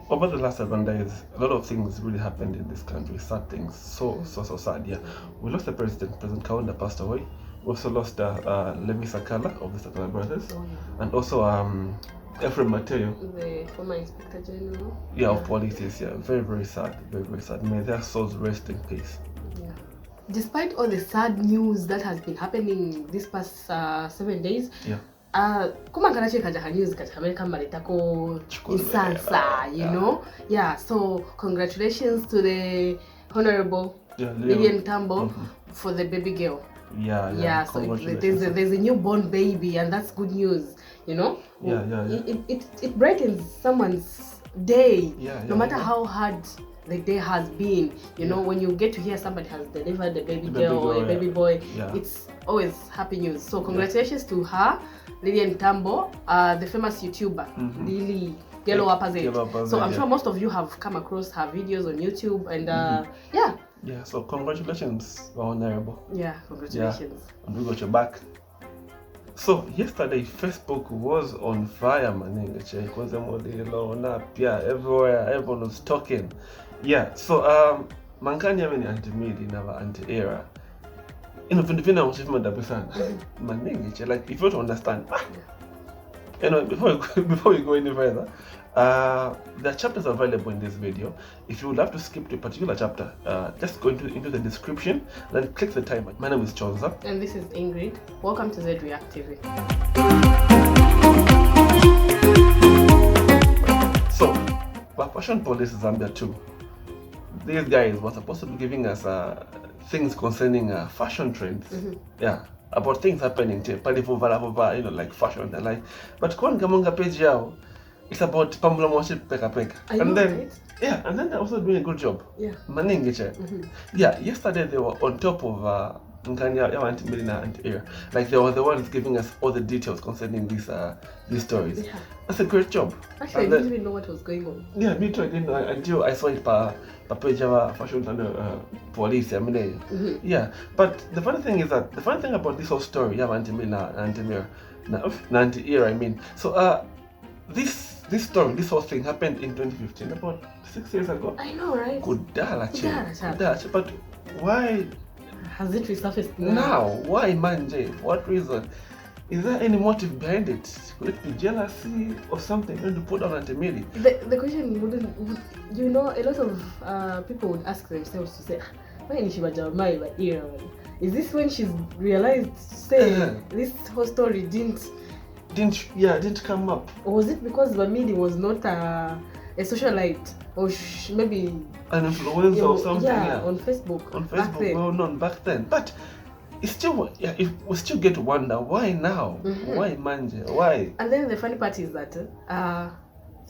over the last 7 days, a lot of things really happened in this country. Sad things, so sad. Yeah, we lost the president. President Kaunda passed away. We also lost Levi Sakala of the Sakala brothers, and also Ephraim Mateo, the former Inspector General. Yeah, of police. Yeah, very sad, very sad. May their souls rest in peace. Yeah. Despite all the sad news that has been happening this past 7 days, yeah. Kumangarache kajaha news katika Amerika malitako insansa, you know? Yeah, so congratulations to the Honorable Lilian Mutambo for the baby girl. Yeah. So there's a newborn baby, and that's good news, you know? Yeah. It brightens someone's day, no matter how hard the day has been, you know, when you get to hear somebody has delivered a baby girl or a baby boy, it's always happy news. So congratulations to her, Lilian Mutambo, the famous YouTuber, Lily Yellow Apologises. So I'm sure most of you have come across her videos on YouTube, and yeah, so congratulations, Honorable. Yeah, congratulations. Yeah. And we got your back. So yesterday Facebook was on fire, man. Everywhere, everyone was talking. Yeah, so mankani yame ni anti-Milly na anti-IRA. Vina uchifima dabu sana. Manenge, like if you don't understand, you know, before we go any further, the chapters are available in this video. If you would love to skip to a particular chapter, just go into the description, then click the timer. My name is Chonza. And this is Ingrid. Welcome to ZedReactTV. So, Fashion Police Zambia 2. These guys were supposed to be giving us things concerning fashion trends. Yeah. About things happening to you know, like fashion and like. But kwa ngamonga page yao, it's about mulomo peka. And then, right? Yeah, and then they're also doing a good job. Yeah. Yeah, yesterday they were on top of AUNT MILLY IRA. Like they were the ones giving us all the details concerning these stories. Yeah. That's a great job. Actually, I didn't even know what was going on. Yeah, me too. I didn't know until I saw it per page of fashion and police. Yeah, but the funny thing about this whole story, AUNT MILLY IRA, I mean. So this story, this whole thing happened in 2015, about 6 years ago. I know, right? Kudala, but why has it resurfaced now? Why, Manje? For what reason? Is there any motive behind it? Could it be jealousy or something to put on AUNT MILLY? The question wouldn't, you know, a lot of people would ask themselves to say, why is she Bamake Eliza? Is this when she's realized, this whole story didn't come up? Or was it because Milly was not a socialite, or maybe an influencer or something? Yeah, on Facebook. Well known back then. But it's still, we still get to wonder why now? Why Manje? Why? And then the funny part is that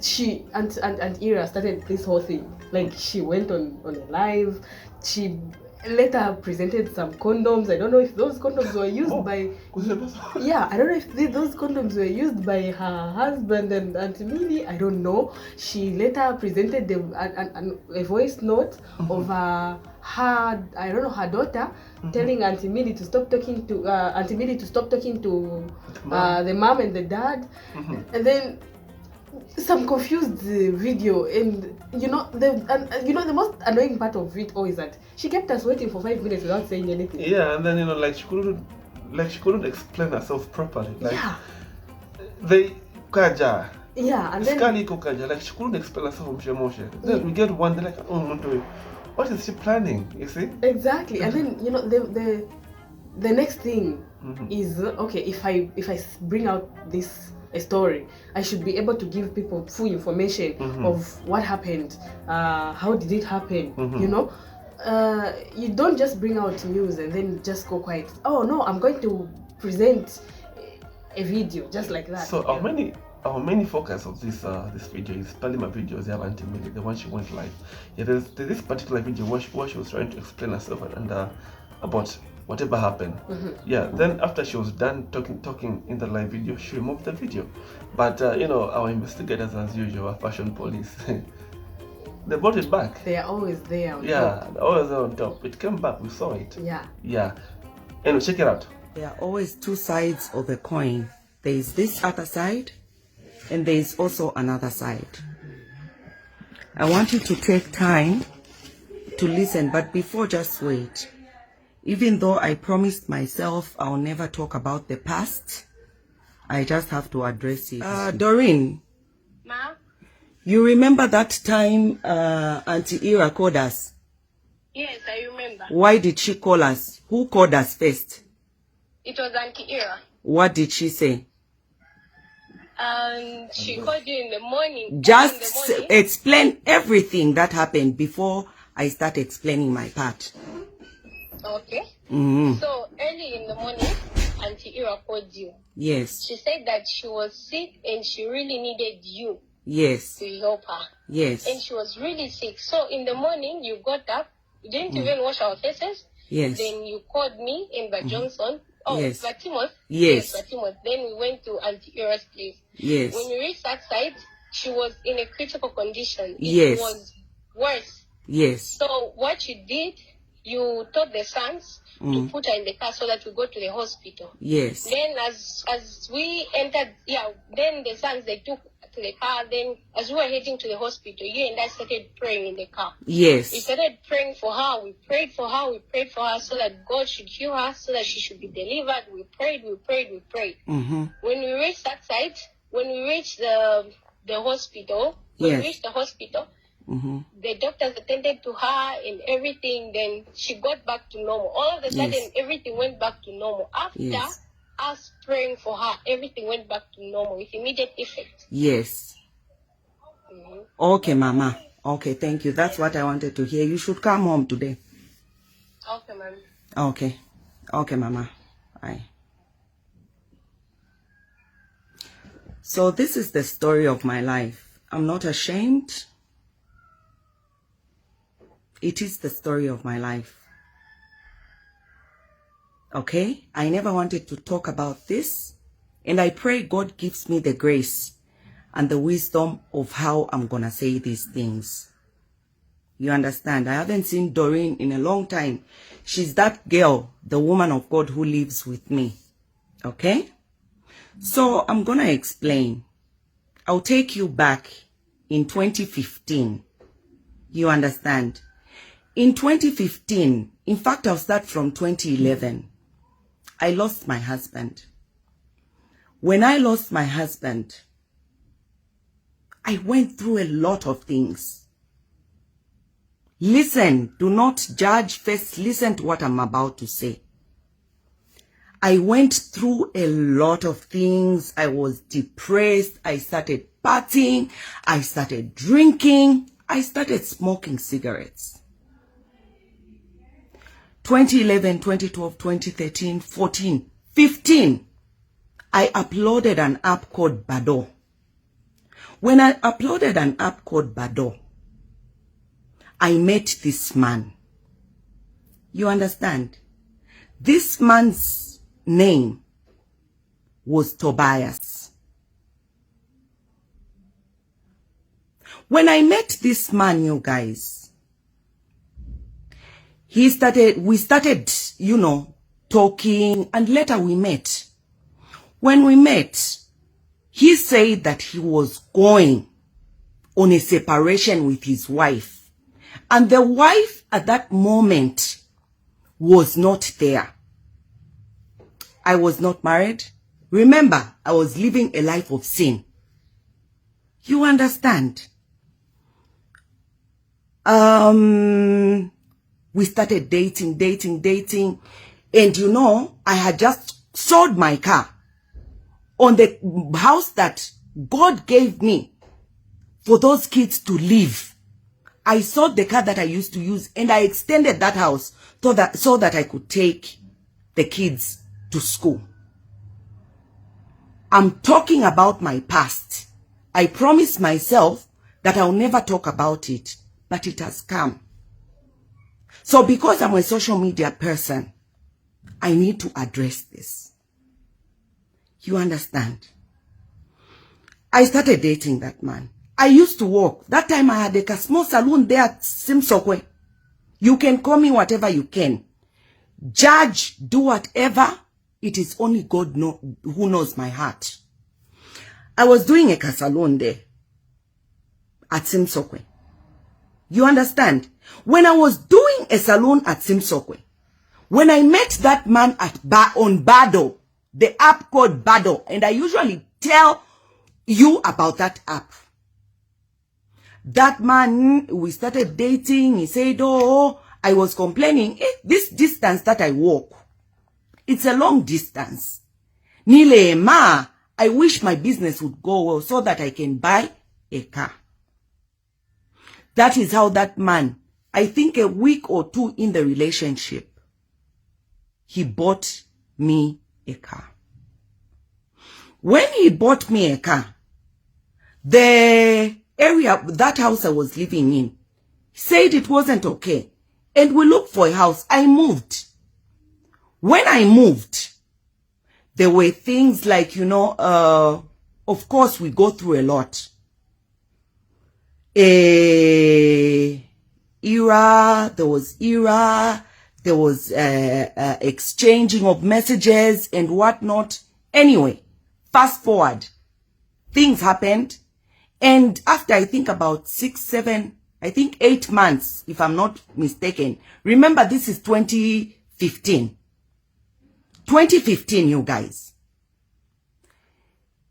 she and IRA started this whole thing. Like she went on a live. She later presented some condoms. I don't know if those condoms were used by I don't know if those condoms were used by her husband and AUNT MILLY. I don't know. She later presented a voice note of her daughter telling AUNT MILLY to stop talking to the mom and the dad, and then some confused video. And you know the most annoying part of it all is that she kept us waiting for 5 minutes without saying anything. Yeah, and then like she couldn't explain herself properly. Like they kaja. Yeah, and then like she couldn't explain herself. Then we get one, like, what is she planning? You see? Exactly. And then the next thing is, okay, if I bring out this a story, I should be able to give people full information of what happened, how did it happen, you know. You don't just bring out news and then just go quiet. Oh no, I'm going to present a video just like that. So our main focus of this video is Palima videos, AUNT MILLY, the one she went live. Yeah, there's this particular video where she was trying to explain herself and about whatever happened. Yeah, then after she was done talking in the live video, she removed the video. But you know, our investigators, as usual, our fashion police, they brought it back. They are always there on top. Yeah, they're always there on top. It came back, we saw it. Yeah. Anyway, check it out. There are always two sides of a coin. There is this other side, and there is also another side. I want you to take time to listen, but before, just wait. Even though I promised myself I'll never talk about the past, I just have to address it. Doreen, Ma? you remember that time Auntie Ira called us? Yes, I remember. Why did she call us? Who called us first? It was Auntie Ira. What did she say? She called you in the morning. Just explain everything that happened before I start explaining my part. Okay. Mm-hmm. So early in the morning, Auntie Ira called you. Yes. She said that she was sick and she really needed you. Yes. To help her. Yes. And she was really sick. So in the morning, you got up. You didn't even wash our faces. Yes. Then you called me and Johnson. Oh, yes. Fatimos. Yes. Fatimos. Then we went to Auntie Ira's place. Yes. When we reached that site, she was in a critical condition. Yes. It was worse. Yes. So what you did, you told the sons to put her in the car so that we go to the hospital. Yes. Then as we entered, then the sons, they took to the car. Then as we were heading to the hospital, you and I started praying in the car. Yes. We started praying for her. We prayed for her. We prayed for her so that God should heal her, so that she should be delivered. We prayed. Mm-hmm. When we reached that site, when we reached the hospital, we reached the hospital, the doctors attended to her and everything. Then she got back to normal. All of a sudden, everything went back to normal. After us praying for her, everything went back to normal with immediate effect. Yes. Okay, Mama. Okay, thank you. That's what I wanted to hear. You should come home today. Okay, ma'am. Okay. Okay, Mama. Bye. So this is the story of my life. I'm not ashamed. It is the story of my life. Okay? I never wanted to talk about this. And I pray God gives me the grace and the wisdom of how I'm gonna say these things. You understand? I haven't seen Doreen in a long time. She's that girl, the woman of God who lives with me. Okay? So I'm gonna explain. I'll take you back in 2015. You understand? In 2015, in fact, I'll start from 2011. I lost my husband. When I lost my husband, I went through a lot of things. Listen, do not judge first. Listen to what I'm about to say. I went through a lot of things. I was depressed. I started partying. I started drinking. I started smoking cigarettes. 2011, 2012, 2013, 14, 15, I uploaded an app called Bado. When I uploaded an app called Bado, I met this man. You understand? This man's name was Tobias. When I met this man, you guys, we started, you know, talking, and later we met. When we met, he said that he was going on a separation with his wife. And the wife at that moment was not there. I was not married. Remember, I was living a life of sin. You understand? We started dating. And you know, I had just sold my car on the house that God gave me for those kids to live. I sold the car that I used to use and I extended that house so that I could take the kids to school. I'm talking about my past. I promised myself that I'll never talk about it, but it has come. So because I'm a social media person, I need to address this. You understand? I started dating that man. I used to work. That time I had a small salon there at Simsokwe. You can call me whatever you can. Judge, do whatever. It is only God who knows my heart. I was doing a salon there at Simsokwe. You understand? When I was doing a salon at Simsokwe, when I met that man at on Bado, the app called Bado, and I usually tell you about that app. That man, we started dating. He said, oh, I was complaining. This distance that I walk, it's a long distance. Nile ma, I wish my business would go well so that I can buy a car. That is how that man, I think a week or two in the relationship, he bought me a car. When he bought me a car, the area, that house I was living in, said it wasn't okay. And we looked for a house. I moved. When I moved, there were things like, of course we go through a lot. IRA, there was exchanging of messages and whatnot. Anyway, fast forward, things happened. And after I think about 6, 7, I think 8 months, if I'm not mistaken. Remember, this is 2015. 2015, you guys.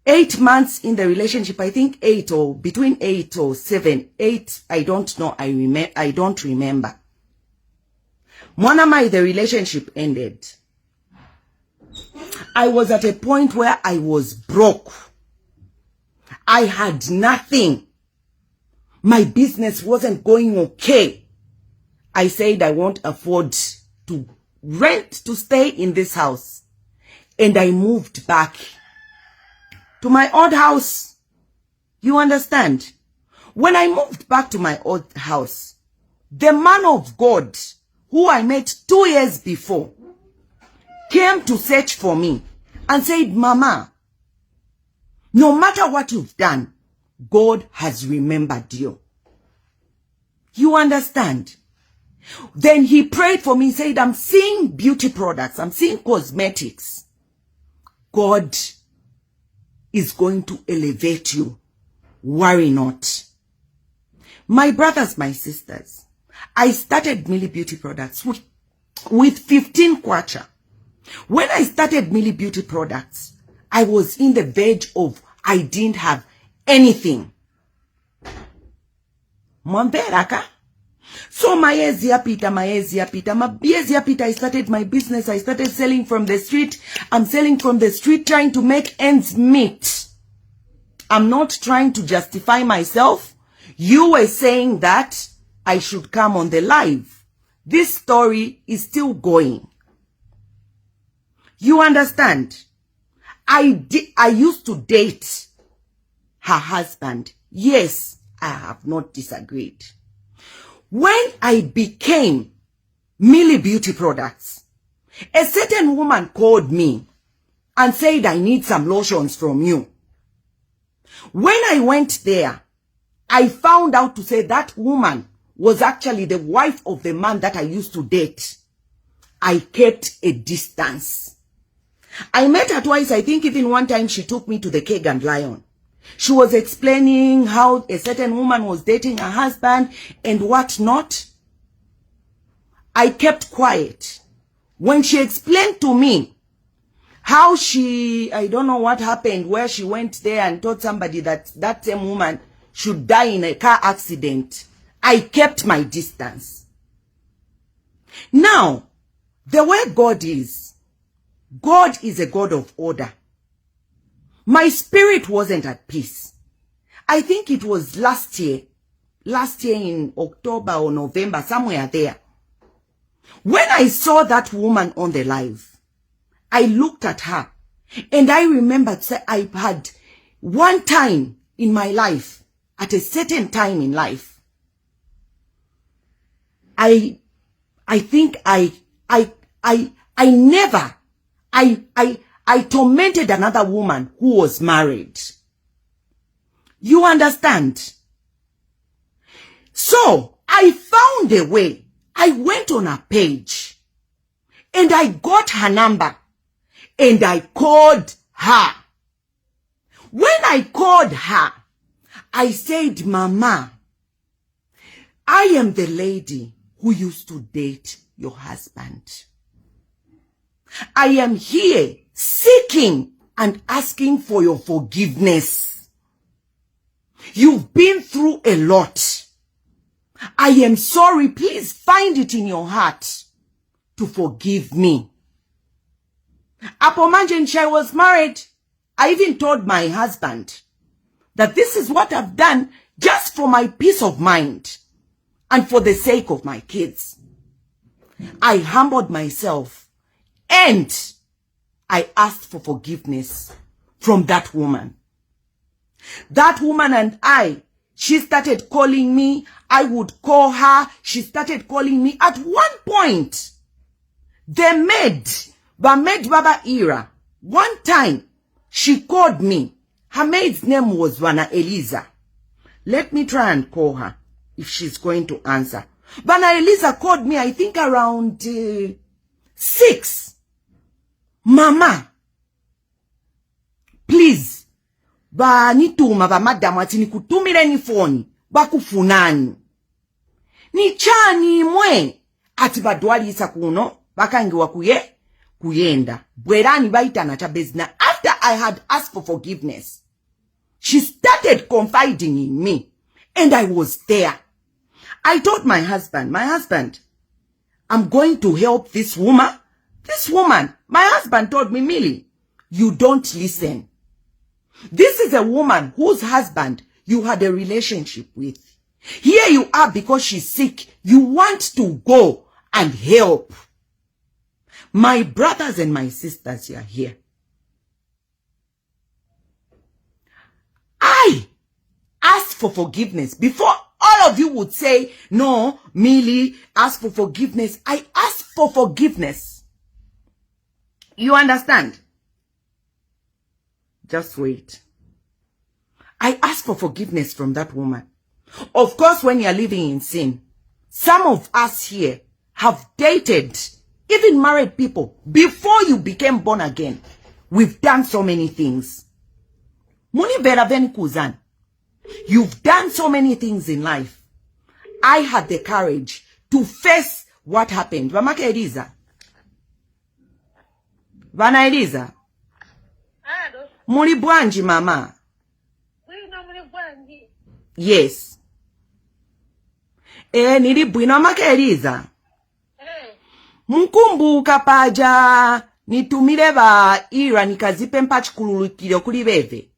8 months in the relationship, I think 8 or between 8 or 7, 8, I don't know, I don't remember. Mwanamai, the relationship ended. I was at a point where I was broke. I had nothing. My business wasn't going okay. I said I won't afford to rent to stay in this house. And I moved back to my old house. You understand? When I moved back to my old house, the man of God who I met 2 years before came to search for me and said, Mama, no matter what you've done, God has remembered you. You understand? Then he prayed for me, said, I'm seeing beauty products, I'm seeing cosmetics. God is going to elevate you. Worry not. My brothers, my sisters, I started Milly Beauty Products with 15 kwacha. When I started Milly Beauty Products, I was in the verge of, I didn't have anything. Mwamberaka. So my years pita, I started my business. I started selling from the street. I'm selling from the street, trying to make ends meet. I'm not trying to justify myself. You were saying that I should come on the live. This story is still going. You understand? I used to date her husband. Yes, I have not disagreed. When I became Milly Beauty Products, a certain woman called me and said, I need some lotions from you. When I went there, I found out to say that woman was actually the wife of the man that I used to date. I kept a distance. I met her twice. I think even one time she took me to the Keg and Lion. She was explaining how a certain woman was dating her husband and what not. I kept quiet. When she explained to me how I don't know what happened, where she went there and told somebody that that same woman should die in a car accident, I kept my distance. Now, the way God is a God of order. My spirit wasn't at peace. I think it was last year in October or November, somewhere there. When I saw that woman on the live, I looked at her and I remembered I had one time in my life, at a certain time in life, I tormented another woman who was married. You understand? So, I found a way. I went on her page and I got her number and I called her. When I called her, I said, Mama, I am the lady who used to date your husband. I am here seeking and asking for your forgiveness. You've been through a lot. I am sorry. Please find it in your heart to forgive me. Apomanjenchi, I was married. I even told my husband that this is what I've done just for my peace of mind and for the sake of my kids. I humbled myself and I asked for forgiveness from that woman. That woman and she started calling me. I would call her. She started calling me. At one point, the maid, Bamake IRA, one time, she called me. Her maid's name was Bana Eliza. Let me try and call her if she's going to answer. Bana Eliza called me, I think around 6. Mama, please, nituma ba madam ati nikutumire ni phone bakufunani. Ni chani mwe ati badwalisa kuno bakangiwa kuyenda. Bwerani baitana cha bezna. After I had asked for forgiveness, she started confiding in me and I was there. I told my husband, I'm going to help this woman. My husband told me, Milly, you don't listen. This is a woman whose husband you had a relationship with. Here you are because she's sick. You want to go and help. My brothers and my sisters are here. I asked for forgiveness before all of you would say, no, Milly, ask for forgiveness. I asked for forgiveness. You understand? Just wait. I asked for forgiveness from that woman. Of course, when you're living in sin, some of us here have dated, even married people, before you became born again. We've done so many things. Muni veraveni kuzan. You've done so many things in life. I had the courage to face what happened. Bamake Eliza. Bana Eliza. Muli bwanji mama. Yes. Nili bwino Bamake Eliza. Mkumbuka paja nitumire ba IRA nikazipe mpa chikululukiro kuli beve.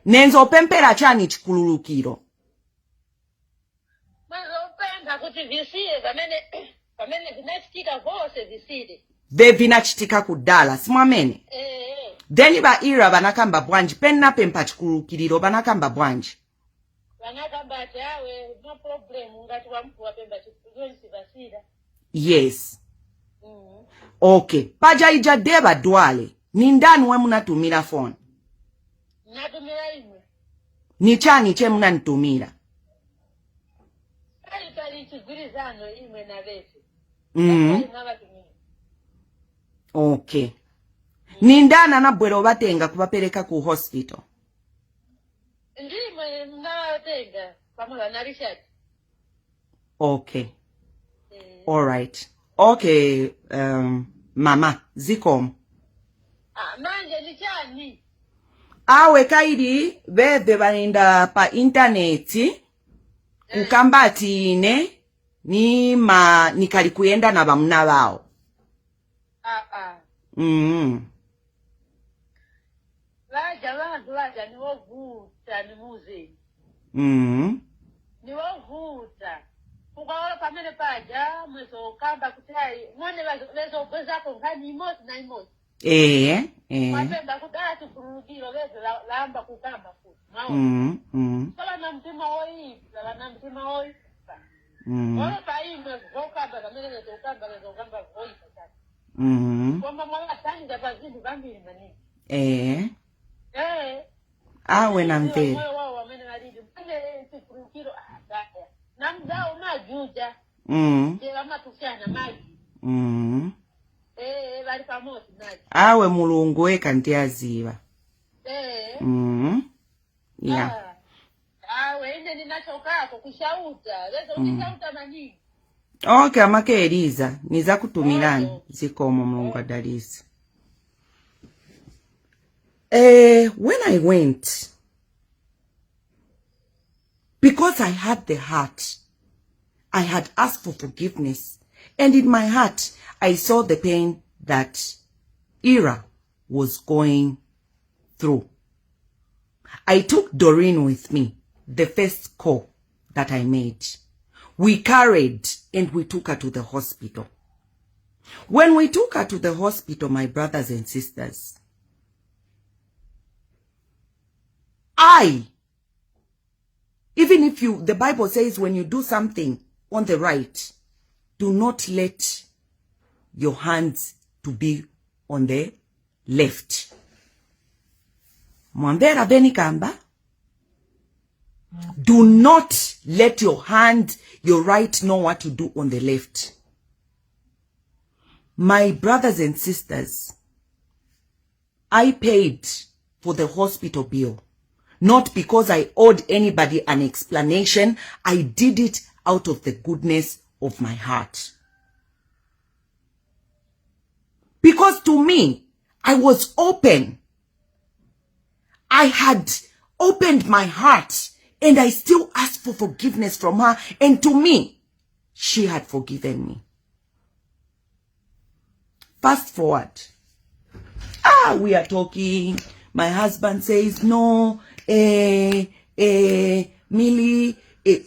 Nenzo pempera chani chikululukiro. Mazo kuti visire pamene vinachitika vose visire. Vinachitika kudala simwamene. Then ba IRA banakamba bwanji penna pempa chikululukiro banakamba bwanji. Banakamba tawe no problem ngati wampu wapemba chikululukiro sivasira. Yes. Okay. Paja ija deba dwale. Nindani we munatumira phone. Natumira imwe. Ni chani che munanitumira. Pali chigurizano imwe na vese. Okay. Nindana na bwero batenga kubapereka ku hospital. Ndimwe ngabatenga pamoja na Richard. Okay. All right. Okay, mama, zikom. Manje ni chani? Awe kaidi, bebe baninda pa interneti, kukambati ine, nikali kuyenda na bamuna bao. Laja ni wovuta ni muze. Ni wovuta. Kukaola pamene paja mwezo kamba kutai mwone wezo bezako ngani imosi na imosi. Mwapemba kudala tukurukiro wezo lamba kukamba futi. Sala na mtima oi, sala na mtima oi. Wala pa imwe zokamba pamene wezo kamba oi patatu. Kwa mama tani da bazindu bambili manini. Awe na mpeli. Wao wamene walidi. Mwene tukurukiro daya. Namdao majuja. Jela matufiana maji. Bali pamoja maji. Awe mulungu weka ntiaziva. Yeah. Awe ine ninachoka Okay, Bamake Eliza, niza kutumirani zikomo Mulungu adalise. When I went, because I had the heart, I had asked for forgiveness, and in my heart, I saw the pain that IRA was going through. I took Doreen with me, the first call that I made. We carried and we took her to the hospital. When we took her to the hospital, my brothers and sisters, even if the Bible says when you do something on the right, do not let your hands to be on the left. Mwambera beni kamba. Do not let your hand, your right, know what to do on the left. My brothers and sisters, I paid for the hospital bill. Not because I owed anybody an explanation. I did it out of the goodness of my heart. Because to me, I was open. I had opened my heart and I still asked for forgiveness from her. And to me, she had forgiven me. Fast forward. We are talking. My husband says, no, Milly,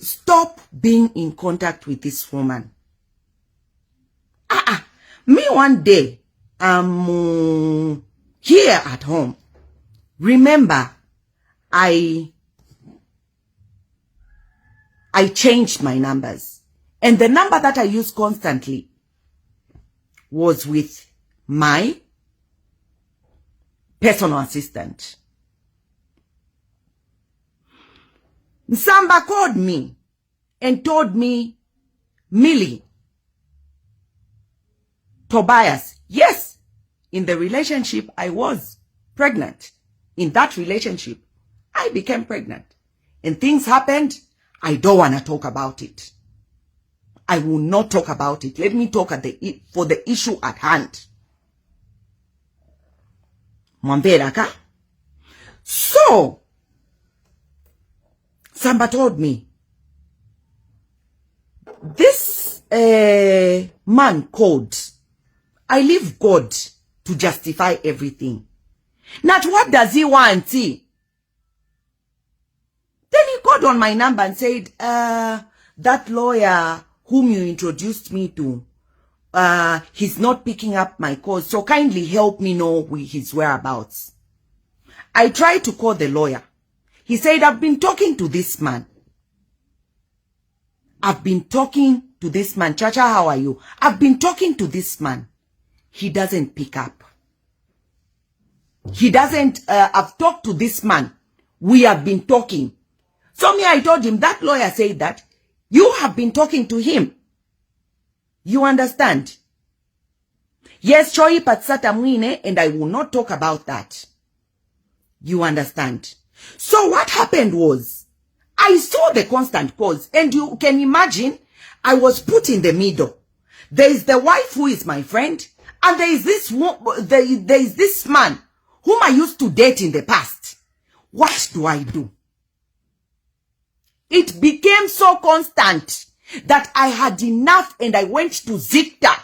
stop being in contact with this woman. Me one day, I'm here at home. Remember, I changed my numbers. And the number that I used constantly was with my personal assistant. Nsamba called me and told me, Milly, Tobias, yes, in the relationship I was pregnant. In that relationship, I became pregnant. And things happened. I don't want to talk about it. I will not talk about it. Let me talk for the issue at hand. Mwambera. So, Samba told me, this man called, I leave God to justify everything. Not what does he want? Then he called on my number and said, that lawyer whom you introduced me to, he's not picking up my calls, so kindly help me know his whereabouts. I tried to call the lawyer. He said, I've been talking to this man. I've been talking to this man. Chacha, how are you? I've been talking to this man. He doesn't pick up. He doesn't, I've talked to this man. We have been talking. So I told him, that lawyer said that you have been talking to him. You understand? Yes, Choi Patsata Mwine, and I will not talk about that. You understand? So what happened was, I saw the constant calls, and you can imagine, I was put in the middle. There is the wife who is my friend, and there is this man whom I used to date in the past. What do I do? It became so constant that I had enough, and I went to Zikta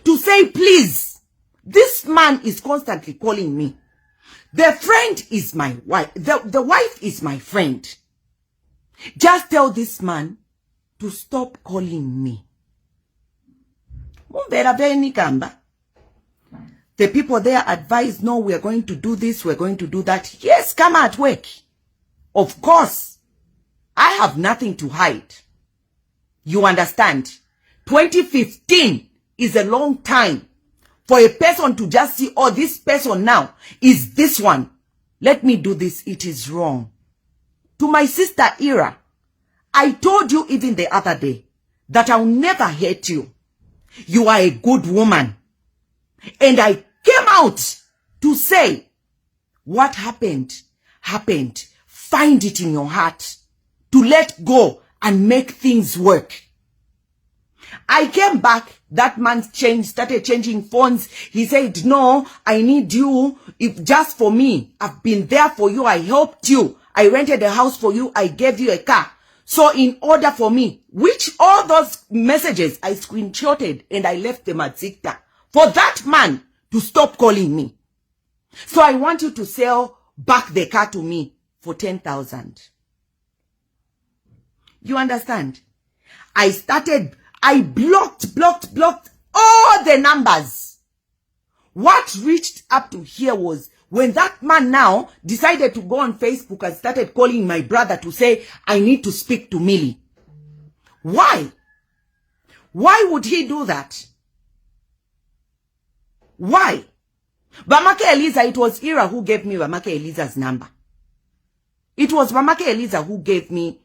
to say, please, this man is constantly calling me. The friend is my wife. The wife is my friend. Just tell this man to stop calling me. The people there advised, no, we are going to do this, we're going to do that. Yes, come at work. Of course, I have nothing to hide. You understand? 2015 is a long time for a person to just see, oh, this person now is this one. Let me do this. It is wrong. To my sister IRA, I told you even the other day that I'll never hate you. You are a good woman. And I came out to say, what happened, happened. Find it in your heart to let go and make things work. I came back, that man started changing phones. He said, no, I need you, if just for me. I've been there for you, I helped you. I rented a house for you, I gave you a car. So in order for me, which all those messages I screenshotted and I left them at Zikta, for that man to stop calling me. So I want you to sell back the car to me for 10,000. You understand? I blocked all the numbers. What reached up to here was when that man now decided to go on Facebook and started calling my brother to say, I need to speak to Milly. Why? Why would he do that? Why? Bamake Eliza, it was Ira who gave me Bamake Eliza's number. It was Bamake Eliza who gave me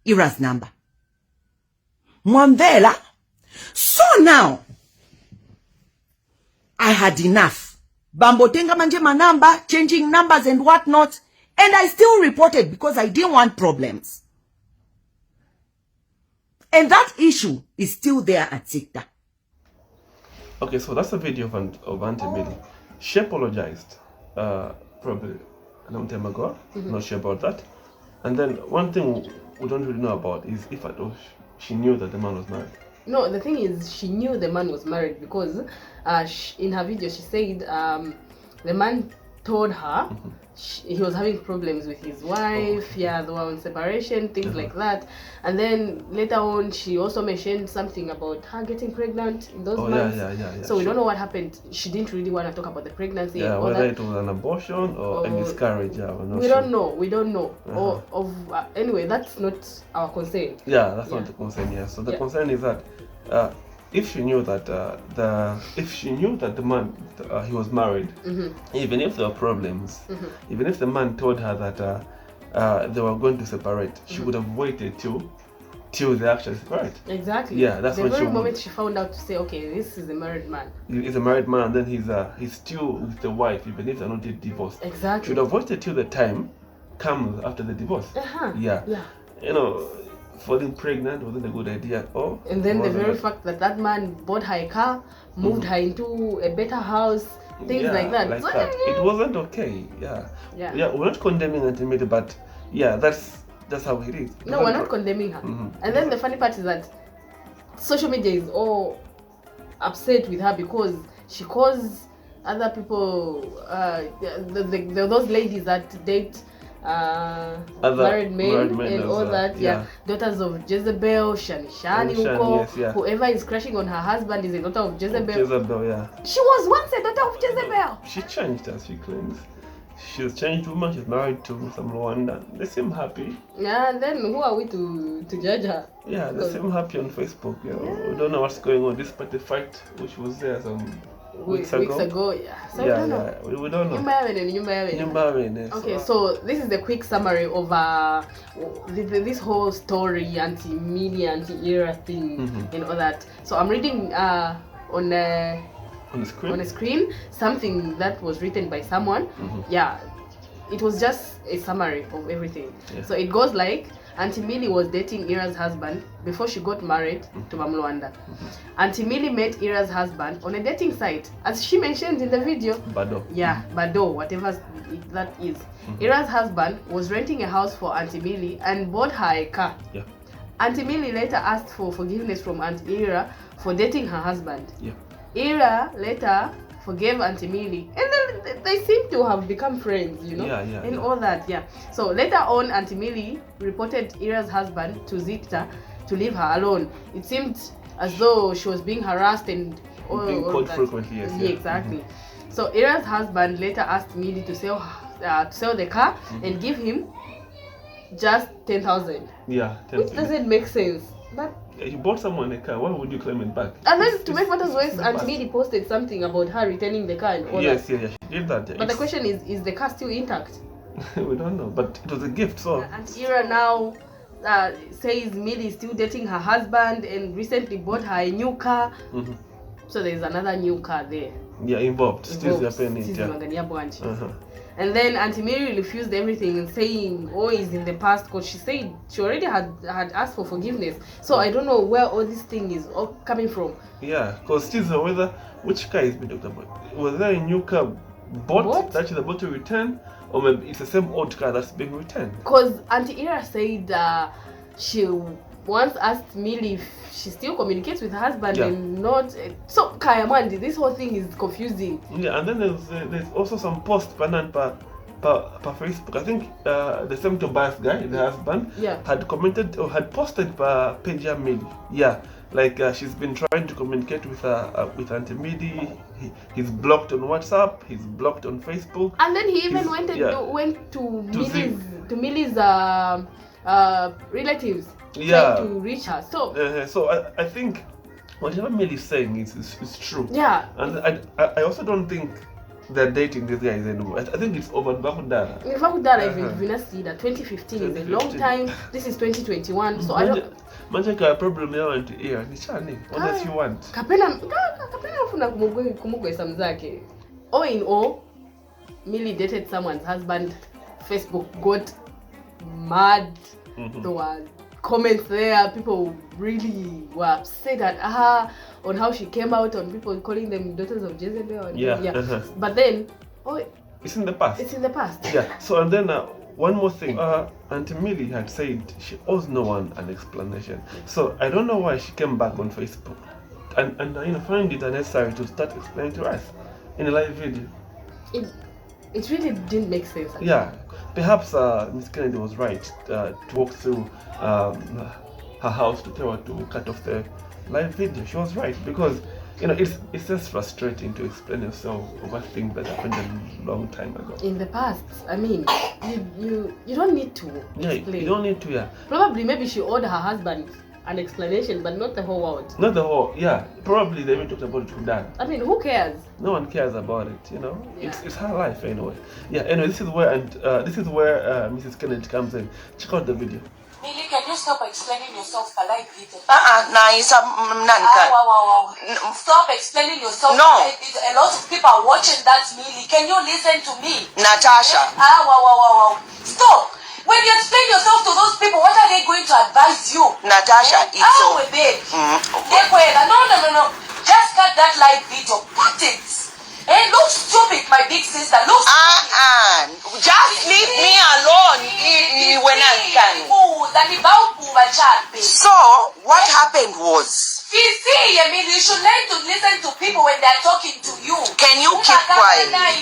Ira's number. Mwambela. So now, I had enough. Bambo tenga manje my number, changing numbers and whatnot. And I still reported because I didn't want problems. And that issue is still there at Zikta. Okay, so that's a video of Auntie Milly. She apologized, probably a long time ago. Not sure about that. And then one thing we don't really know about is if at all she knew that the man was married. No, the thing is, she knew the man was married because in her video she said the man told her he was having problems with his wife. Yeah, they were on separation, things like that. And then later on, she also mentioned something about her getting pregnant in those months. Yeah. So we don't know what happened. She didn't really want to talk about the pregnancy. Yeah, and whether that. It was an abortion or a miscarriage. Yeah, we don't know. We don't know. Anyway, that's not our concern. Yeah, that's not the concern. Yeah. So the concern is that if she knew that the man he was married, even if there were problems, even if the man told her that they were going to separate, she would have waited till they actually separate. Exactly. Yeah, that's the when very moment she found out to say, okay, this is a married man. He's a married man, and then he's still with the wife, even if they're not yet divorced. Exactly. She would have waited till the time comes after the divorce. Yeah. You know, falling pregnant wasn't a good idea at all. And then the very fact that man bought her a car, moved her into a better house, things like that. It wasn't okay. Yeah, we're not condemning Auntie Milly, but yeah, that's how it is. No, we're not condemning her. And then the funny part is that social media is all upset with her because she calls other people, those ladies that date married men and all that, daughters of Jezebel, Shani, whoever is crushing on her husband is a daughter of Jezebel. She was once a daughter of Jezebel. She changed, as she claims. She's a changed woman. She's married to Mr Mulwanda. They seem happy. Yeah, and then who are we to judge her? Yeah, they seem happy on Facebook. We don't know what's going on. Despite the fight which was there some weeks ago. So we don't know. We don't know. Okay, so this is the quick summary of this whole story, Auntie Milly, Auntie Ira thing, and all that. So I'm reading on the screen something that was written by someone. Yeah, it was just a summary of everything. So it goes like, Auntie Milly was dating Ira's husband before she got married to Mulwanda. Auntie Milly met Ira's husband on a dating site, as she mentioned in the video. Bado. Yeah, Bado, whatever that is. Ira's husband was renting a house for Auntie Milly and bought her a car. Auntie Milly later asked for forgiveness from Auntie Ira for dating her husband. Ira later forgave Auntie Milly, and then they seem to have become friends, you know, and all that. So later on, Auntie Milly reported Ira's husband to Zikta to leave her alone. It seemed as though she was being harassed and being called frequently. Exactly. So Ira's husband later asked Milly to sell the car and give him just 10,000. Which doesn't make sense. But you bought someone a car, why would you claim it back? And then to make matters worse, Auntie Milly posted something about her returning the car and all that. She did that. But the question is the car still intact? We don't know, but it was a gift, so. And Ira now says Milly is still dating her husband and recently bought her a new car. So there's another new car there. Involved. And then Auntie Milly refused everything and saying, oh, it's in the past, because she said she already had asked for forgiveness. So I don't know where all this thing is all coming from. Yeah, because still whether which car is being talked about. Was there a new car bought that is about to return, or maybe it's the same old car that's being returned? Because Auntie Ira said she once asked Milly if she still communicates with her husband and not. So Kayamandi, this whole thing is confusing. Yeah, and then there's also some post per Facebook. I think the same Tobias guy, the husband, had commented or had posted per page Milly. Yeah, like she's been trying to communicate with Auntie Milly. He's blocked on WhatsApp. He's blocked on Facebook. And then he even went to Milly's relatives. Trying to reach her. So I think whatever Milly is saying is true. Yeah. And I also don't think they're dating these guys anymore. I think it's over. Bakudara. Even see that 2015 is a long time. This is 2021. So I don't. Manjaka problem now and here. Nichani. What does you want? Kapena funa kumugwesa mzake. All in all, Milly dated someone's husband. Facebook got mad. There were comments there. People really were upset at her on how she came out, on people calling them daughters of Jezebel. But then, it's in the past. It's in the past. Yeah. So and then one more thing. Auntie Milly had said she owes no one an explanation. So I don't know why she came back on Facebook and find it unnecessary to start explaining to us in a live video. It really didn't make sense. Yeah. Perhaps Miss Kennedy was right to walk through her house to tell her to cut off the live video. She was right, because it's just frustrating to explain yourself over things that happened a long time ago. In the past, I mean, you don't need to explain. You don't need to. Yeah. Probably maybe she owed her husband an explanation, but not the whole world. Not the whole, yeah. Probably they even talked about it with dad. I mean, who cares? No one cares about it, It's her life anyway. Yeah. Anyway, this is where Mrs. Kennedy comes in. Check out the video. Milly, can you stop explaining yourself for live video? Stop explaining yourself. No. A lot of people are watching that, Milly. Can you listen to me? Natasha. Stop. When you explain yourself to those people, what are they going to advise you? Natasha, it's so... babe. No. Just cut that live video. Cut it. Look stupid, my big sister. Look stupid. Just leave me alone. So, what happened was... You should learn to listen to people when they are talking to you. Can you keep quiet? They're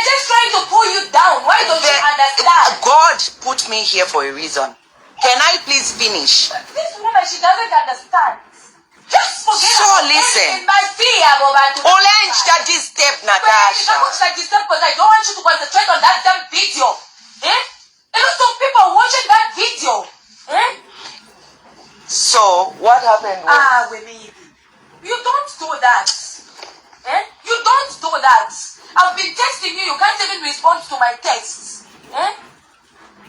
just trying to pull you down. Why don't you understand? God put me here for a reason. Can I please finish? This woman, she doesn't understand. Just forget so listen. Orange that this step, Natasha. I don't want you to concentrate on that damn video. A lot of people are watching that video. So, what happened was... You don't do that. You don't do that. I've been texting you. You can't even respond to my texts.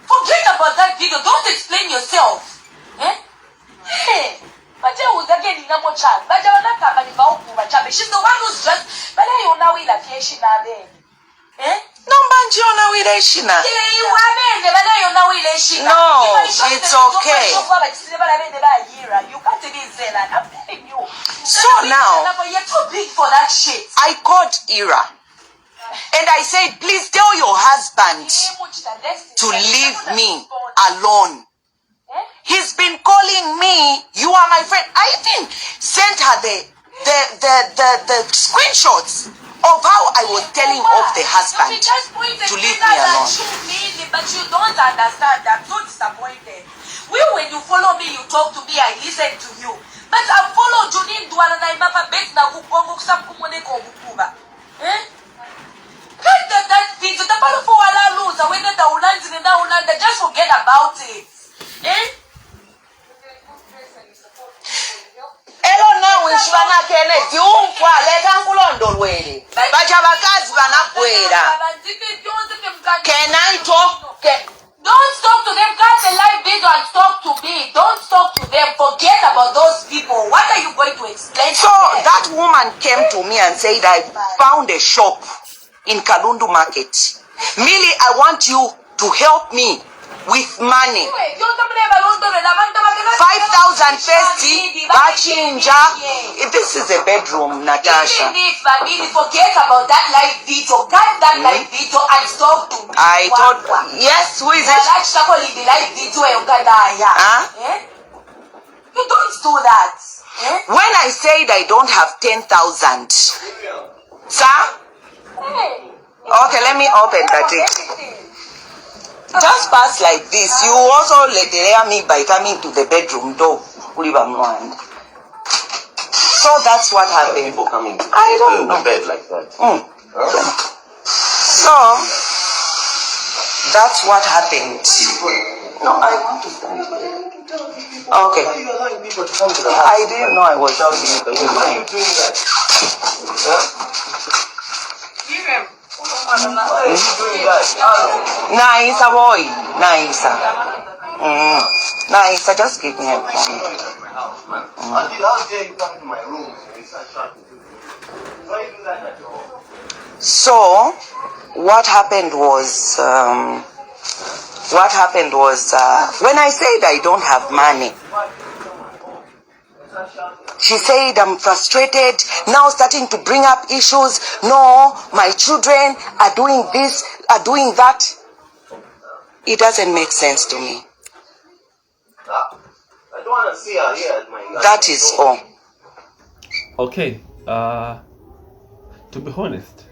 Forget about that video. Don't explain yourself. She's the one who's just... No, it's okay. You can't even say that. I'm telling you. So now, you're too big for that shit. I called Ira. And I said, please tell your husband to leave me alone. He's been calling me, you are my friend. I even sent her the screenshots of how I was telling off the husband to leave me alone. But you don't understand. I'm so disappointed. When you follow me, you talk to me, I listen to you. But I follow Junin Duala na imapa bet na kukongo kusam kumone ko bukuba. That video, the part of wala loser, when the Ulands in the Ulanda, just forget about it. Hello now, when Shivana Kenneth, you let Uncle London. Can I talk? Don't talk to them, cut the live video and talk to me. Don't talk to them. Forget about those people. What are you going to explain So to them? that woman came to me and said, I found a shop in Kalundu Market. Milly, I want you to help me with money. 5,000 festi, bachinja. This is a bedroom, Natasha. Forget about that live video. Cut that live video and stop to me. I thought, yes, who is it? Huh? You don't do that. When I said I don't have 10,000, sir? Okay, let me open that thing. Just pass like this. You also let me by coming to the bedroom door. So that's what happened. People coming to I don't know. bed like that. So that's what happened. No, I want to stand here. Okay. Why are you allowing people to come to the house? I didn't know I was shouting. Why are you doing that? Why are you doing that? Nice boy. Nice. Nice. Just give me a phone. How dare you come to my room and start shouting? Why you do that at all? So what happened was when I said I don't have money, she said I'm frustrated, now starting to bring up issues. No, my children are doing this, are doing that. It doesn't make sense to me. I don't want to see her here at my... That is all. Okay, to be honest,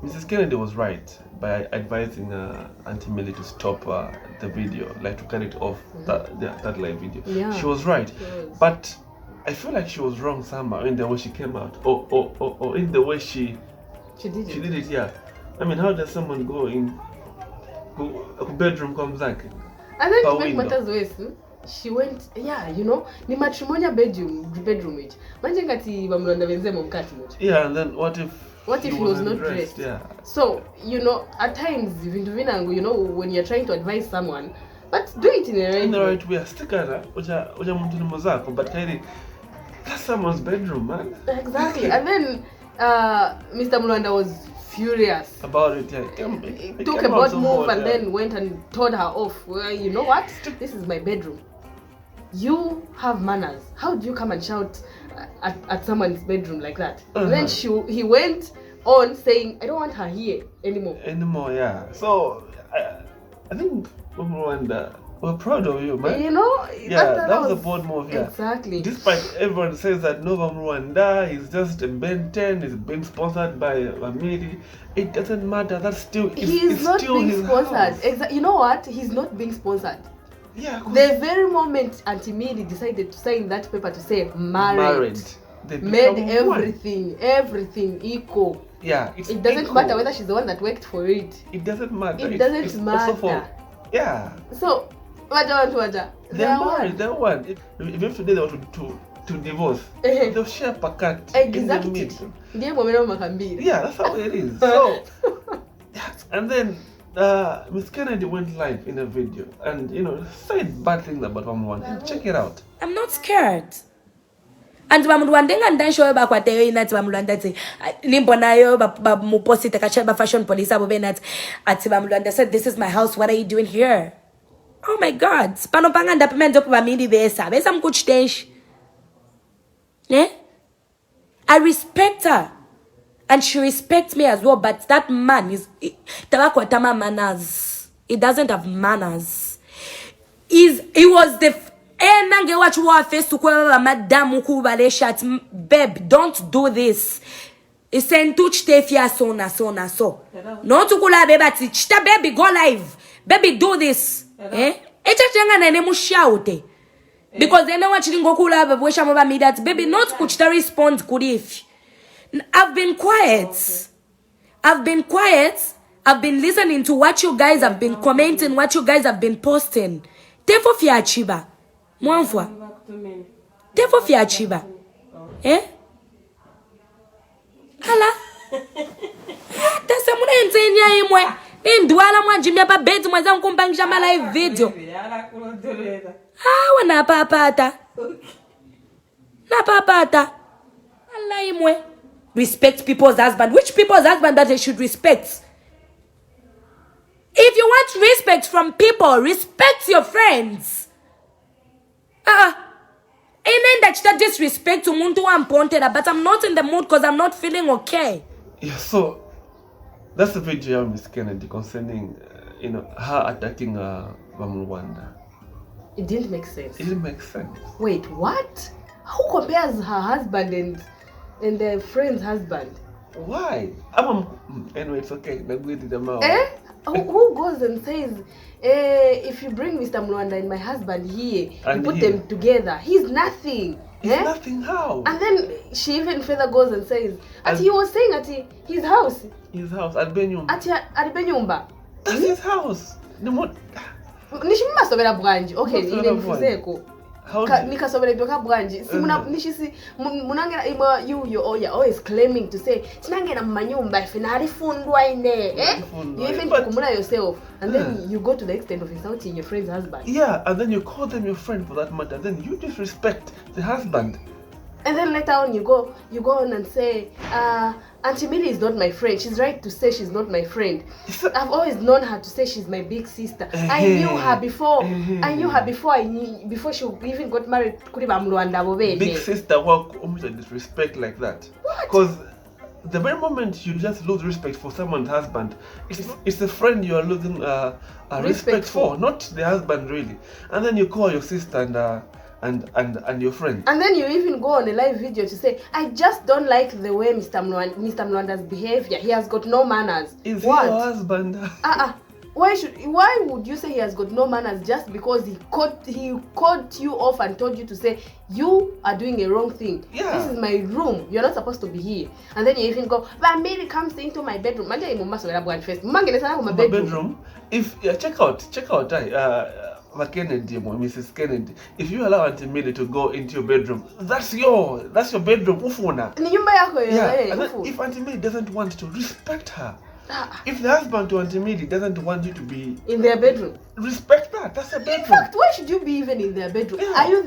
Mrs. Kennedy was right by advising Auntie Milly to stop the video, like to cut it off, that live video. Yeah. She was right, but I feel like she was wrong somehow in the way she came out, or in the way she did it. Yeah, I mean, how does someone go in bedroom comes back? And then to make matters worse, she went, ni matrimonial bedroom which. Yeah, and then what if he was not dressed? Yeah. So, at times, when you're trying to advise someone, but do it in the right way. Stick at but that's someone's bedroom, man. Exactly. And then Mr. Mulwanda was furious about it. Yeah, he took a bold move and then went and told her off. Well, you know what? This is my bedroom. You have manners. How do you come and shout at someone's bedroom like that? And then he went on saying, I don't want her here anymore. Yeah. So I think Mulwanda, we're proud of you, man. That was a bold move. Yeah. Exactly. Despite everyone says that Nova Mulwanda is just a Ben 10, is being sponsored by Milly, it doesn't matter. That's still he's not being sponsored. You know what? He's not being sponsored. Yeah. The very moment Auntie Milly decided to sign that paper to say married, made everything equal. Yeah. It doesn't matter whether she's the one that worked for it. It doesn't matter. It doesn't matter. Yeah. So they're married. They're one. Even today they want to divorce. They'll share pakat in the middle. Yeah, that's how it is. So and then Miss Kennedy went live in a video and said bad things about Mulwanda. Check it out. I'm not scared. And Mulwanda and show back what they in at Mulwanda Limbonayo muposi takachaba fashion police at Mulwanda said, this is my house, what are you doing here? Oh my God. Panopanga ndapimendo kwa mindi besa. Besa mkuchtensh. I respect her. And she respects me as well, but that man is Tabakwatama manners. He doesn't have manners. He was the babe, don't do this. He said so. No to kula baby go live. Baby do this. Because they know what you go kula baby not kuchita respond if. I've been quiet. I've been listening to what you guys have been commenting, what you guys have been posting. Tefo fia chiba. Mwanfwa. Tefo fia chiba. Hala. Tesa muna nzenya imwe. Indwala mwanjimia pa bed mwenzangu kumpangisha ma live video. Wana papata. Na papata. Allah imwe. Respect people's husband. Which people's husband that they should respect? If you want respect from people, respect your friends. And then that disrespect to muntu ampontera, but I'm not in the mood because I'm not feeling okay. Yeah, so that's the video of Miss Kennedy concerning, her attacking Mulwanda. It didn't make sense. It didn't make sense. Wait, what? Who compares her husband and the friend's husband? Why? Anyway, it's okay. Who goes and says, if you bring Mr. Mulwanda and my husband here, and you put them together, he's nothing. He's nothing, how? And then she even further goes and says, he was saying at his house. His house, at Benyumba. At Benyumba. That's his house. Nishimma sobera bwanji. Okay, ile mfuzeko. Nikasobera byoka bwanji. Si nishisi munangera you're always claiming to say tinangera mu manyumba ifina alifundwa ine. You even kumula yourself and then you go to the extent of insulting your friend's husband. Yeah, and then you call them your friend for that matter. Then you disrespect the husband. And then later on you go on and say, Auntie Milly is not my friend. She's right to say she's not my friend. I've always known her to say she's my big sister. I knew her before. I knew her before she even got married. Big sister, what disrespect like that? Because the very moment you just lose respect for someone's husband, it's the friend you are losing respect for, not the husband really. And then you call your sister and your friend. And then you even go on a live video to say, I just don't like the way Mr. Mulwanda's behavior. He has got no manners. Is he your husband? Why would you say he has got no manners just because he caught you off and told you to say you are doing a wrong thing? Yeah. This is my room. You're not supposed to be here. And then you even go, but Milly comes into my bedroom. My bedroom. If check out Kennedy, Mrs. Kennedy, if you allow Auntie Milly to go into your bedroom, that's your bedroom. Yeah. And then if Auntie Milly doesn't want to, respect her. If the husband to Auntie Milly doesn't want you to be in their bedroom, respect that. That's a bedroom. In fact, why should you be even in their bedroom? Yeah. Are you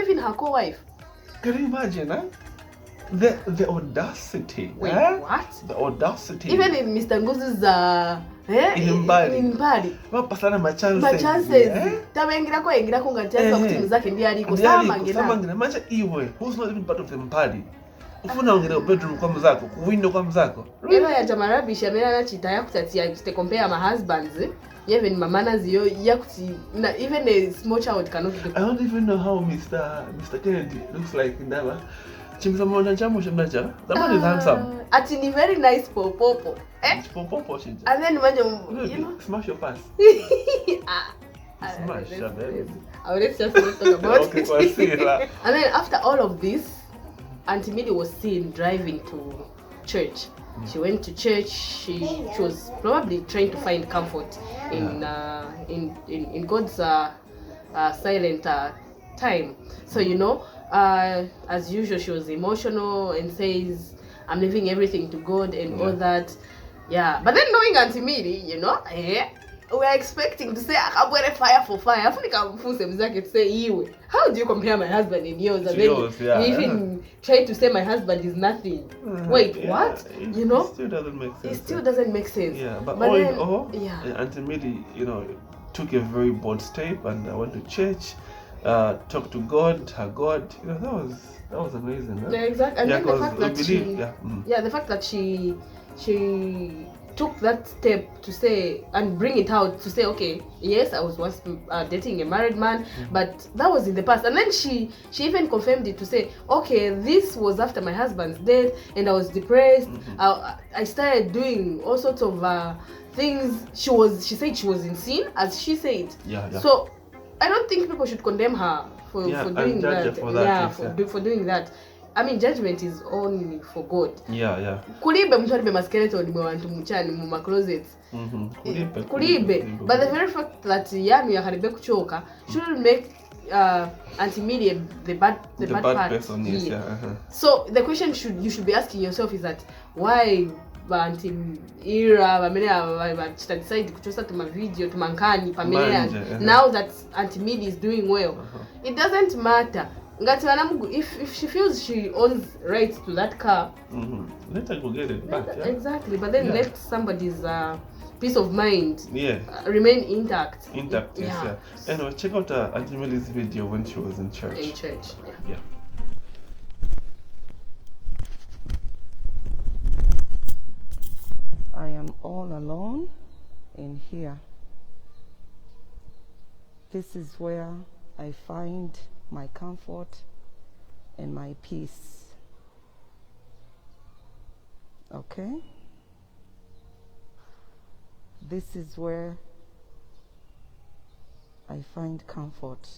even her co-wife? Can you imagine, huh? The audacity. Wait, what? The audacity. Even in Mr. Nguzu's in Mbali. Pasana my chances. My chances. Tabengira ko ngati kuti muzake ndi aliko samangena. Macha iwe who's not even part of the Mbali. Ufuna ungena bedroom kwa mzako, ku window kwa mzako. Eno ya jamarabish amena na chita yakutatia to compare my husbands. Even mamana ziyo yakuti even a small child cannot do. I don't even know how Mr. Kennedy looks like in Naba. Chimza mwana chamu shemnacha. That man is handsome. Ati ni very nice popo. Popo shinja. And then imagine smash your pass. Smash, baby. I will just talk about it. And then after all of this, Auntie Milly was seen driving to church. She went to church. She was probably trying to find comfort in God's silent time. So as usual, she was emotional and says, "I'm leaving everything to God" and all that. Yeah, but then knowing Auntie Milly, we are expecting to say, fire for fire. How do you compare my husband and yours? And then you even try to say my husband is nothing. Wait, what? It still doesn't make sense. It still doesn't make sense. Yeah, but all in all, Auntie Milly, took a very bold step and went to church, talked to God, her God. That was amazing. Huh? Yeah, exactly. And then the fact that the fact that she took that step to say and bring it out to say, okay, yes, I was once dating a married man, but that was in the past. And then she even confirmed it to say, okay, this was after my husband's death and I was depressed. I started doing all sorts of things. She said she was in sin, as she said. Yeah. So I don't think people should condemn her for doing that. For doing that. I mean, judgment is only for God. Yeah. Kulibe mtu maskeleton mwa wantu mchani mu closets. Kulibe. But the very fact that yanu yakaribe kuchoka shouldn't make Auntie Milly the bad part. Person, yes, So the question you should be asking yourself is that why Aunty Ira pamene decide kuchosa to my video to mankani pamene now that Aunty Milly is doing well, it doesn't matter. If she feels she owns rights to that car, let her go get it back. Exactly, but then let somebody's peace of mind remain intact. Yes. Anyway, check out Aunty Milly's video when she was in church. Yeah. I am all alone in here. This is where I find my comfort and my peace. Okay? This is where I find comfort.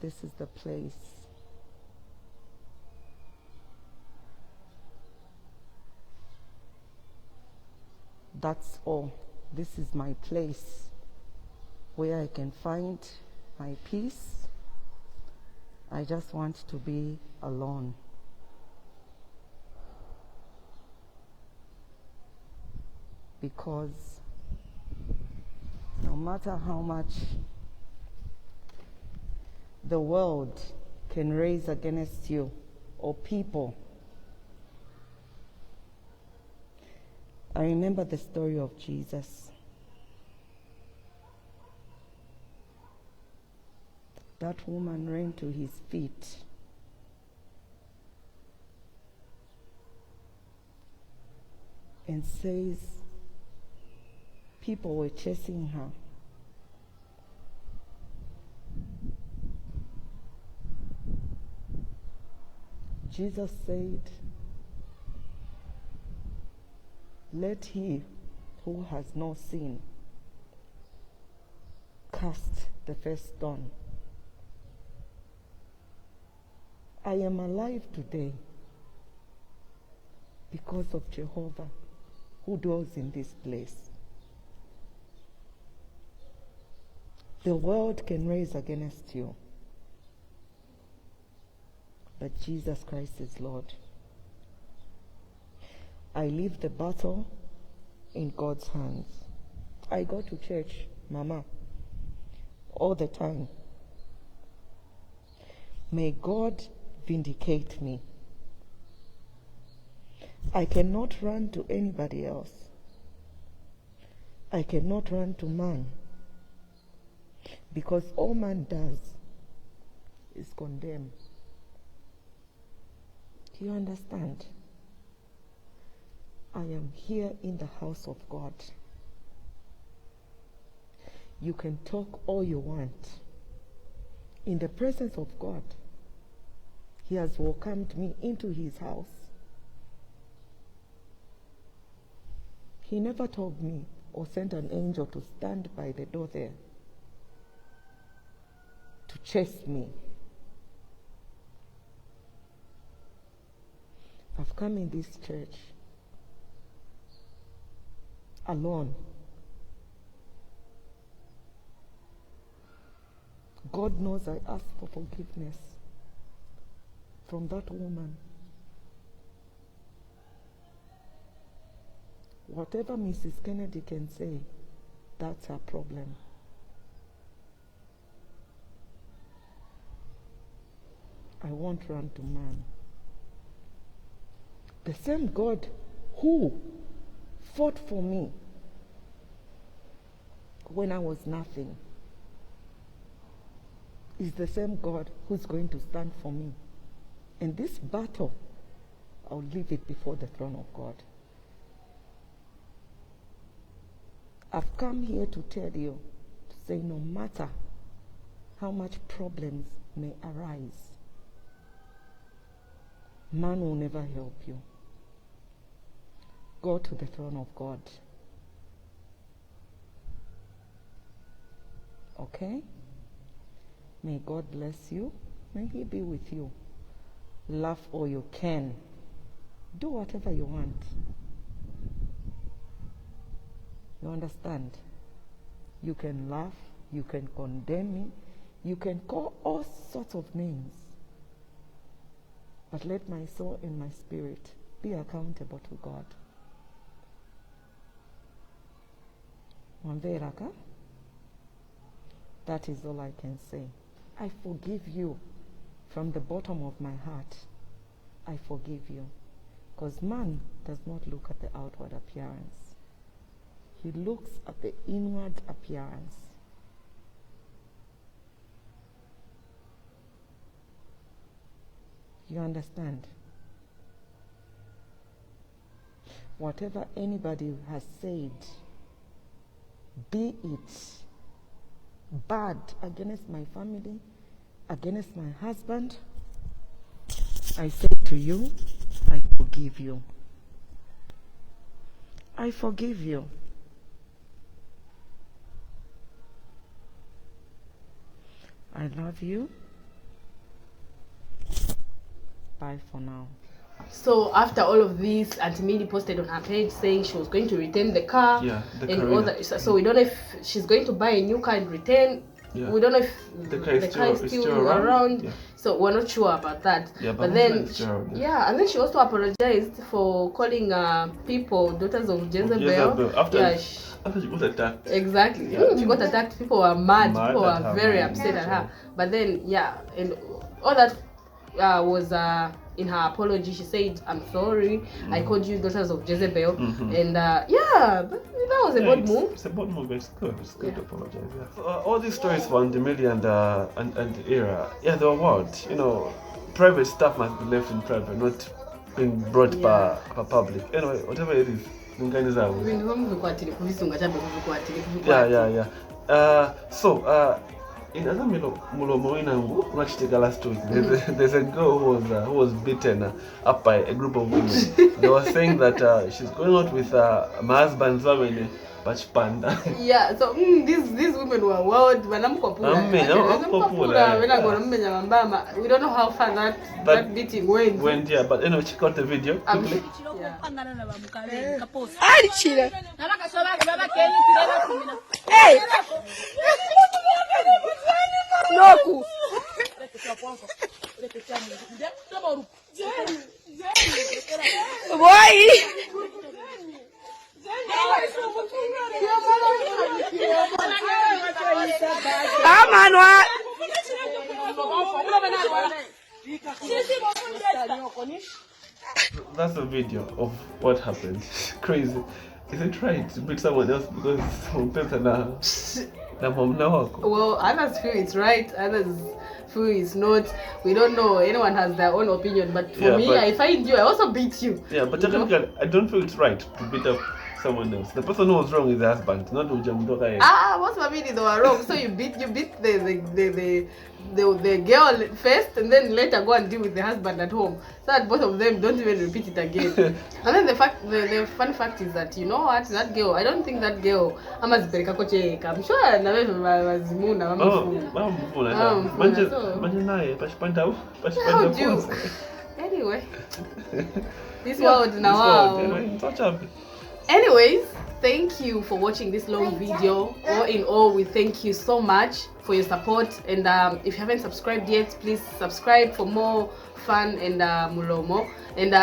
This is the place. That's all. This is my place where I can find my peace. I just want to be alone. Because no matter how much the world can raise against you or people, I remember the story of Jesus. That woman ran to his feet and says people were chasing her. Jesus said, "Let he who has no sin cast the first stone." I am alive today because of Jehovah who dwells in this place. The world can raise against you, but Jesus Christ is Lord. I leave the battle in God's hands. I go to church, Mama, all the time. May God vindicate me. I cannot run to anybody else. I cannot run to man, because all man does is condemn. Do you understand? I am here in the house of God. You can talk all you want. In the presence of God, He has welcomed me into His house. He never told me or sent an angel to stand by the door there to chase me. I've come in this church alone. God knows I asked for forgiveness from that woman. Whatever Mrs. Kennedy can say, that's her problem. I won't run to man. The same God who fought for me when I was nothing is the same God who's going to stand for me. And this battle, I'll leave it before the throne of God. I've come here to tell you, to say no matter how much problems may arise, man will never help you. Go to the throne of God. Okay? May God bless you. May He be with you. Laugh all you can. Do whatever you want. You understand? You can laugh, you can condemn me, you can call all sorts of names. but let my soul and my spirit be accountable to God. Mwamveraka? That is all I can say. I forgive you from the bottom of my heart. I forgive you. Because man does not look at the outward appearance. He looks at the inward appearance. You understand? Whatever anybody has said, be it bad against my family, against my husband, I say to you, I forgive you. I forgive you. I love you. Bye for now. So after all of this, Aunt Milly posted on her page saying she was going to return the car. Yeah, the and car. all that. So we don't know if she's going to buy a new car and return. Yeah. We don't know if the car is still around. Yeah. So we're not sure about that. Yeah, but then and then she also apologized for calling people daughters of Jezebel. After she got attacked. Exactly. Yeah. She got attacked. People were mad. People were very upset at her. But then and all that was in her apology. She said, "I'm sorry. I called you daughters of Jezebel." And but that was a bold move. It's a bold move. It's good. It's good to apologize. Yeah. So, all these stories from the Milly and IRA, they were wild. You know, private stuff must be left in private, not being brought by public. Anyway, whatever it is, so in other mulomo inangu, last week, there's a girl who was beaten up by a group of women. They were saying that she's going out with my husband's family, but panda. Yeah, so these women were wild. We don't know how far that beating went. Yeah, but anyway, check out the video quickly. Hey! Loco! Boy! Ah, man, what? That's a video of what happened. Crazy. Is it right to beat someone else because some person well, others feel it's right, others feel it's not. We don't know. Anyone has their own opinion. But for me, I find you, I also beat you. Yeah, but technically, I don't feel it's right to beat up someone else. The person who was wrong is the husband, not Ujamdoka. What's my meaning? They were wrong. So you beat the girl first, and then later go and deal with the husband at home, so that both of them don't even repeat it again. And then the fun fact is that, you know what, that girl, I don't think that girl, I'm sure anyway, this world now. Anyways, thank you for watching this long video. All in all, we thank you so much for your support. And if you haven't subscribed yet, please subscribe for more fun and mulomo. And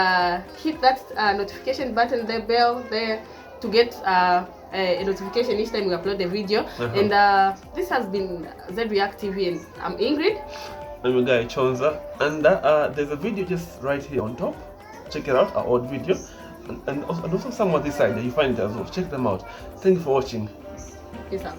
hit that notification button, the bell there, to get a notification each time we upload a video. And this has been ZedReactTV, and I'm Ingrid. I'm a guy, Chonza. And there's a video just right here on top. Check it out, our old video. And also some on this side, you find it as well. Check them out. Thank you for watching. Peace out.